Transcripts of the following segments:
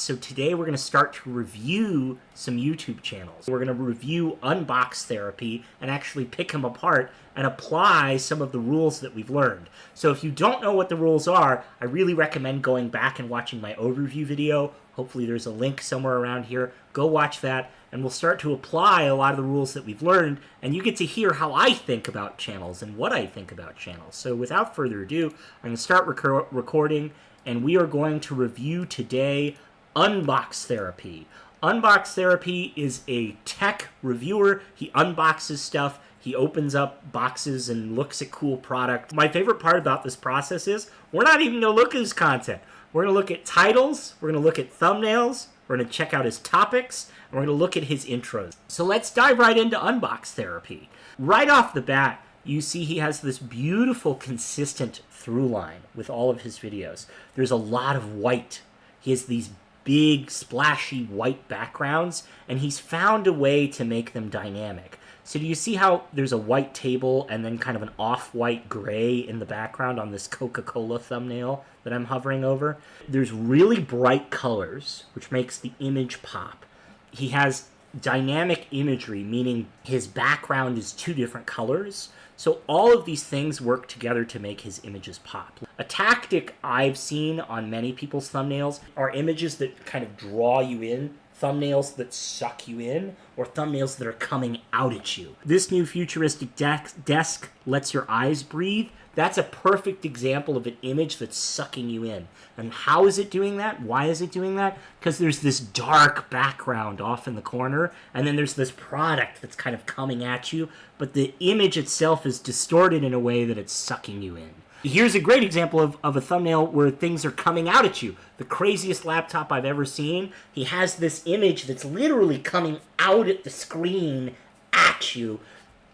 So today we're going to start to review some YouTube channels. We're going to review Unbox Therapy and actually pick them apart and apply some of the rules that we've learned. So if you don't know what the rules are, I really recommend going back and watching my overview video. Hopefully there's a link somewhere around here. Go watch that and we'll start to apply a lot of the rules that we've learned, and you get to hear how I think about channels and what I think about channels. So without further ado, I'm going to start recording, and we are going to review today Unbox Therapy. Unbox Therapy is a tech reviewer. He unboxes stuff. He opens up boxes and looks at cool product. My favorite part about this process is we're not even going to look at his content. We're going to look at titles. We're going to look at thumbnails. We're going to check out his topics. And we're going to look at his intros. So let's dive right into Unbox Therapy. Right off the bat, you see he has this beautiful, consistent through line with all of his videos. There's a lot of white. He has these big, splashy white backgrounds, and he's found a way to make them dynamic. So do you see how there's a white table and then kind of an off-white gray in the background on this Coca-Cola thumbnail that I'm hovering over? There's really bright colors, which makes the image pop. He has dynamic imagery, meaning his background is two different colors. So all of these things work together to make his images pop. A tactic I've seen on many people's thumbnails are images that kind of draw you in, thumbnails that suck you in, or thumbnails that are coming out at you. This new futuristic desk lets your eyes breathe. That's a perfect example of an image that's sucking you in. And how is it doing that? Why is it doing that? Because there's this dark background off in the corner, and then there's this product that's kind of coming at you, but the image itself is distorted in a way that it's sucking you in. Here's a great example of a thumbnail where things are coming out at you. The craziest laptop I've ever seen. He has this image that's literally coming out at the screen at you.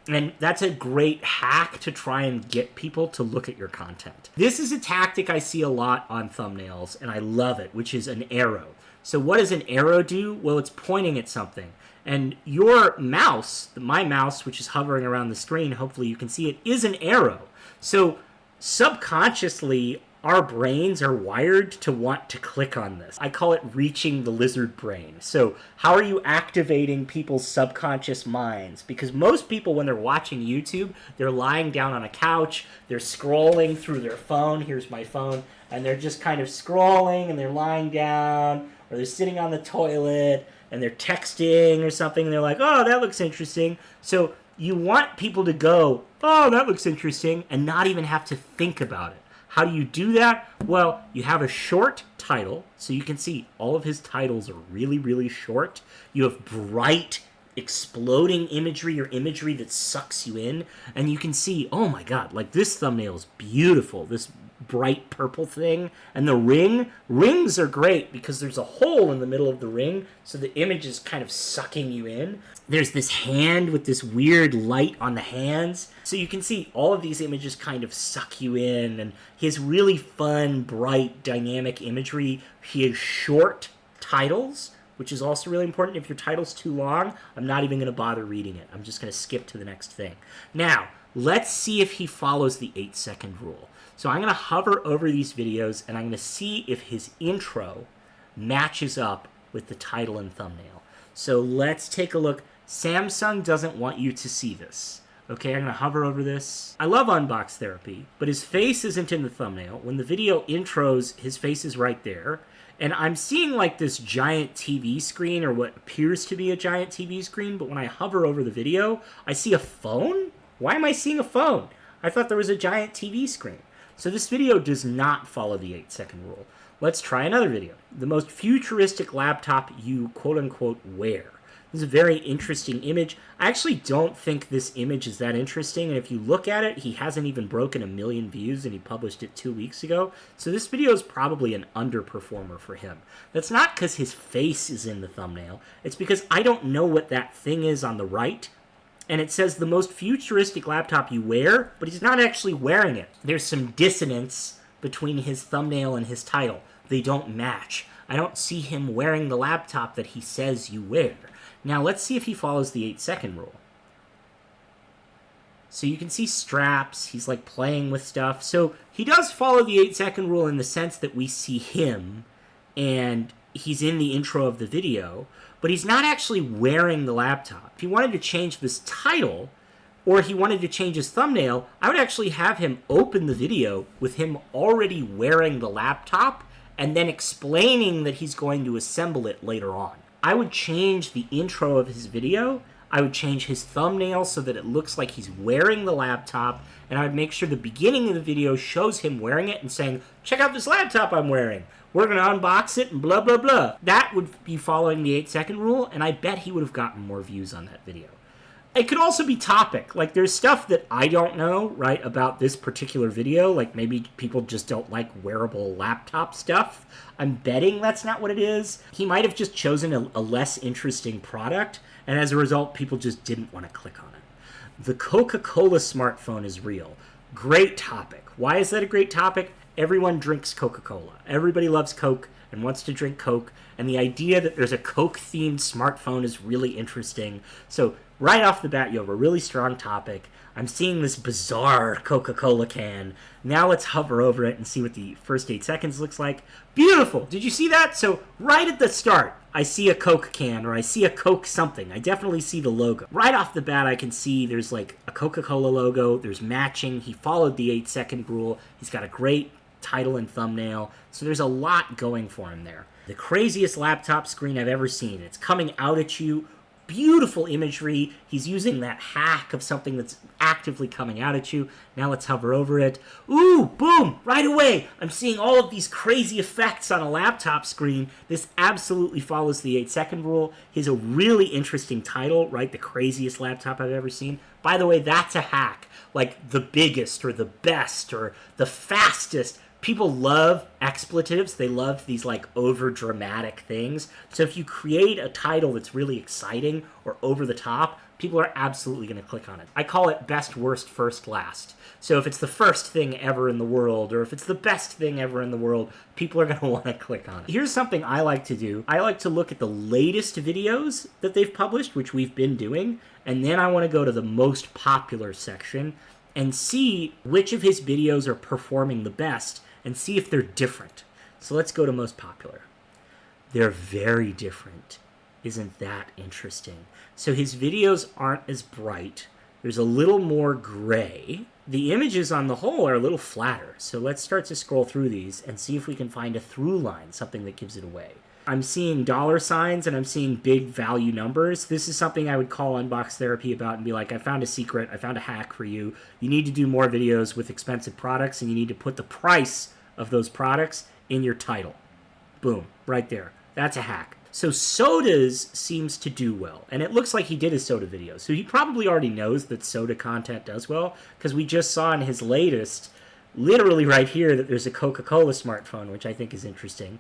And that's a great hack to try and get people to look at your content. This is a tactic I see a lot on thumbnails, and I love it, which is an arrow. So what does an arrow do? Well, it's pointing at something. And your mouse, my mouse, which is hovering around the screen, hopefully you can see it, is an arrow. So subconsciously, our brains are wired to want to click on this. I call it reaching the lizard brain. So how are you activating people's subconscious minds? Because most people, when they're watching YouTube, they're lying down on a couch, they're scrolling through their phone. Here's my phone. And they're just kind of scrolling, and they're lying down, or they're sitting on the toilet, and they're texting or something, and they're like, oh, that looks interesting. So you want people to go, oh, that looks interesting, and not even have to think about it. How do you do that? Well, you have a short title, so you can see all of his titles are really, really short. You have bright, exploding imagery, or imagery that sucks you in, and you can see, oh my god, like this thumbnail is beautiful, this bright purple thing. And the rings are great because there's a hole in the middle of the ring, so the image is kind of sucking you in. There's this hand with this weird light on the hands. So you can see all of these images kind of suck you in, and he has really fun, bright, dynamic imagery. He has short titles, which is also really important. If your title's too long, I'm not even going to bother reading it. I'm just going to skip to the next thing. Now, let's see if he follows the 8-second rule. So I'm going to hover over these videos, and I'm going to see if his intro matches up with the title and thumbnail. So let's take a look. Samsung doesn't want you to see this. Okay, I'm going to hover over this. I love Unbox Therapy, but his face isn't in the thumbnail. When the video intros, his face is right there. And I'm seeing like this giant TV screen, or what appears to be a giant TV screen, but when I hover over the video, I see a phone? Why am I seeing a phone? I thought there was a giant TV screen. So this video does not follow the 8-second rule. Let's try another video. The most futuristic laptop you quote-unquote wear. This is a very interesting image. I actually don't think this image is that interesting, and if you look at it, he hasn't even broken 1 million views, and he published it 2 weeks ago. So this video is probably an underperformer for him. That's not because his face is in the thumbnail. It's because I don't know what that thing is on the right, and it says the most futuristic laptop you wear, but he's not actually wearing it. There's some dissonance between his thumbnail and his title. They don't match. I don't see him wearing the laptop that he says you wear. Now let's see if he follows the 8-second rule. So you can see straps, he's like playing with stuff. So he does follow the 8-second rule in the sense that we see him, and he's in the intro of the video, but he's not actually wearing the laptop. If he wanted to change this title, or he wanted to change his thumbnail, I would actually have him open the video with him already wearing the laptop and then explaining that he's going to assemble it later on. I would change the intro of his video. I would change his thumbnail so that it looks like he's wearing the laptop, and I would make sure the beginning of the video shows him wearing it and saying, check out this laptop I'm wearing. We're going to unbox it and blah, blah, blah. That would be following the 8-second rule, and I bet he would have gotten more views on that video. It could also be topic. Like, there's stuff that I don't know, right, about this particular video. Like, maybe people just don't like wearable laptop stuff. I'm betting that's not what it is. He might have just chosen a less interesting product, and as a result, people just didn't want to click on it. The Coca-Cola smartphone is real. Great topic. Why is that a great topic? Everyone drinks Coca-Cola. Everybody loves Coke and wants to drink Coke, and the idea that there's a Coke-themed smartphone is really interesting. So right off the bat, you have a really strong topic. I'm seeing this bizarre Coca-Cola can. Now let's hover over it and see what the first 8 seconds looks like. Beautiful! Did you see that? So right at the start, I see a Coke can, or I see a Coke something. I definitely see the logo. Right off the bat, I can see there's like a Coca-Cola logo. There's matching. He followed the 8-second rule. He's got a great title and thumbnail. So there's a lot going for him there. The craziest laptop screen I've ever seen. It's coming out at you. Beautiful imagery. He's using that hack of something that's actively coming out at you. Now let's hover over it. Ooh, boom, right away. I'm seeing all of these crazy effects on a laptop screen. This absolutely follows the 8-second rule. He's a really interesting title, right? The craziest laptop I've ever seen. By the way, that's a hack. Like the biggest or the best or the fastest. People love expletives. They love these like over dramatic things. So if you create a title that's really exciting or over the top, people are absolutely going to click on it. I call it best, worst, first, last. So if it's the first thing ever in the world, or if it's the best thing ever in the world, people are going to want to click on it. Here's something I like to do. I like to look at the latest videos that they've published, which we've been doing, and then I want to go to the most popular section and see which of his videos are performing the best and see if they're different. So let's go to most popular. They're very different. Isn't that interesting? So his videos aren't as bright. There's a little more gray. The images on the whole are a little flatter. So let's start to scroll through these and see if we can find a through line, something that gives it away. I'm seeing dollar signs and I'm seeing big value numbers. This is something I would call Unbox Therapy about and be like, I found a secret, I found a hack for you. You need to do more videos with expensive products and you need to put the price of those products in your title. Boom, right there. That's a hack. So sodas seems to do well, and it looks like he did his soda video. So he probably already knows that soda content does well, because we just saw in his latest, literally right here, that there's a Coca-Cola smartphone, which I think is interesting.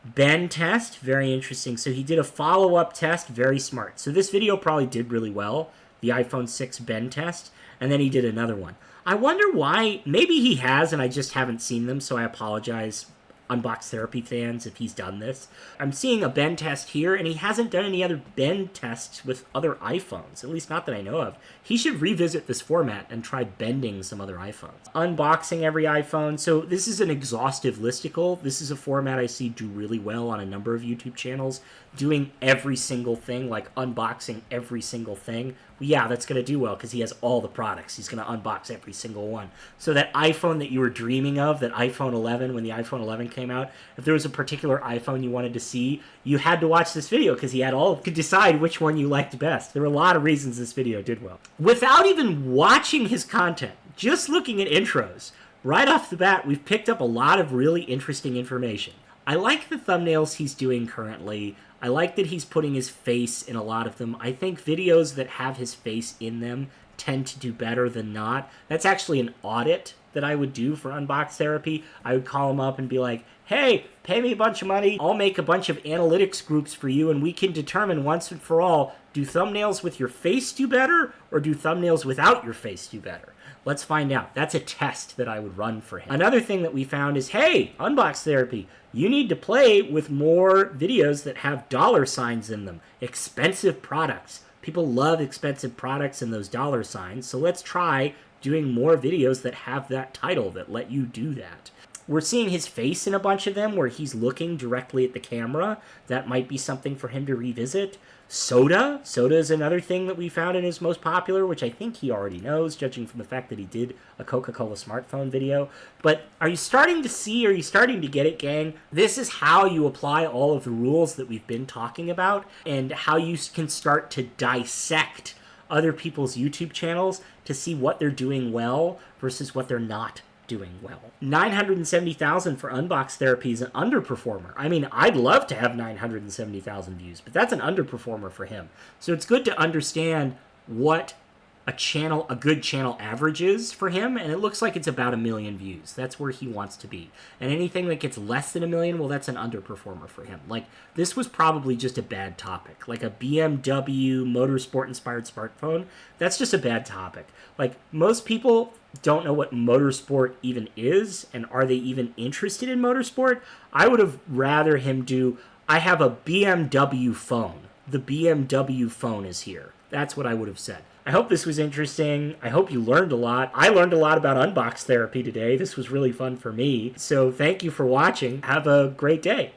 Ben test, very interesting. So he did a follow-up test, very smart. So this video probably did really well, the iPhone 6 Ben test, and then he did another one. I wonder why. Maybe he has, and I just haven't seen them, so I apologize, Unbox Therapy fans, if he's done this. I'm seeing a Ben test here, and he hasn't done any other Ben tests with other iPhones, at least not that I know of. He should revisit this format and try bending some other iPhones. Unboxing every iPhone. So this is an exhaustive listicle. This is a format I see do really well on a number of YouTube channels, doing every single thing, like unboxing every single thing. Well, yeah, that's going to do well because he has all the products. He's going to unbox every single one. So that iPhone that you were dreaming of, that iPhone 11, when the iPhone 11 came out, if there was a particular iPhone you wanted to see, you had to watch this video because he had all to decide which one you liked best. There were a lot of reasons this video did well. Without even watching his content, just looking at intros, right off the bat, we've picked up a lot of really interesting information. I like the thumbnails he's doing currently. I like that he's putting his face in a lot of them. I think videos that have his face in them tend to do better than not. That's actually an audit that I would do for Unbox Therapy. I would call him up and be like, hey, pay me a bunch of money. I'll make a bunch of analytics groups for you, and we can determine once and for all, do thumbnails with your face do better, or do thumbnails without your face do better? Let's find out. That's a test that I would run for him. Another thing that we found is, hey, Unbox Therapy, you need to play with more videos that have dollar signs in them. Expensive products. People love expensive products and those dollar signs, so let's try doing more videos that have that title, that let you do that. We're seeing his face in a bunch of them where he's looking directly at the camera. That might be something for him to revisit. Soda is another thing that we found in his most popular, which I think he already knows, judging from the fact that he did a Coca-Cola smartphone video. But are you starting to get it, gang? This is how you apply all of the rules that we've been talking about, and how you can start to dissect other people's YouTube channels to see what they're doing well versus what they're not doing well. 970,000 for Unbox Therapy is an underperformer. I mean, I'd love to have 970,000 views, but that's an underperformer for him. So it's good to understand what a good channel average is for him, and it looks like it's about 1 million views. That's where he wants to be. And anything that gets less than 1 million, well, that's an underperformer for him. Like, this was probably just a bad topic. Like a BMW motorsport-inspired smartphone, that's just a bad topic. Like, most people don't know what motorsport even is, and are they even interested in motorsport? I would have rather him do, I have a BMW phone. The BMW phone is here. That's what I would have said. I hope this was interesting. I hope you learned a lot. I learned a lot about Unbox Therapy today. This was really fun for me. So thank you for watching. Have a great day.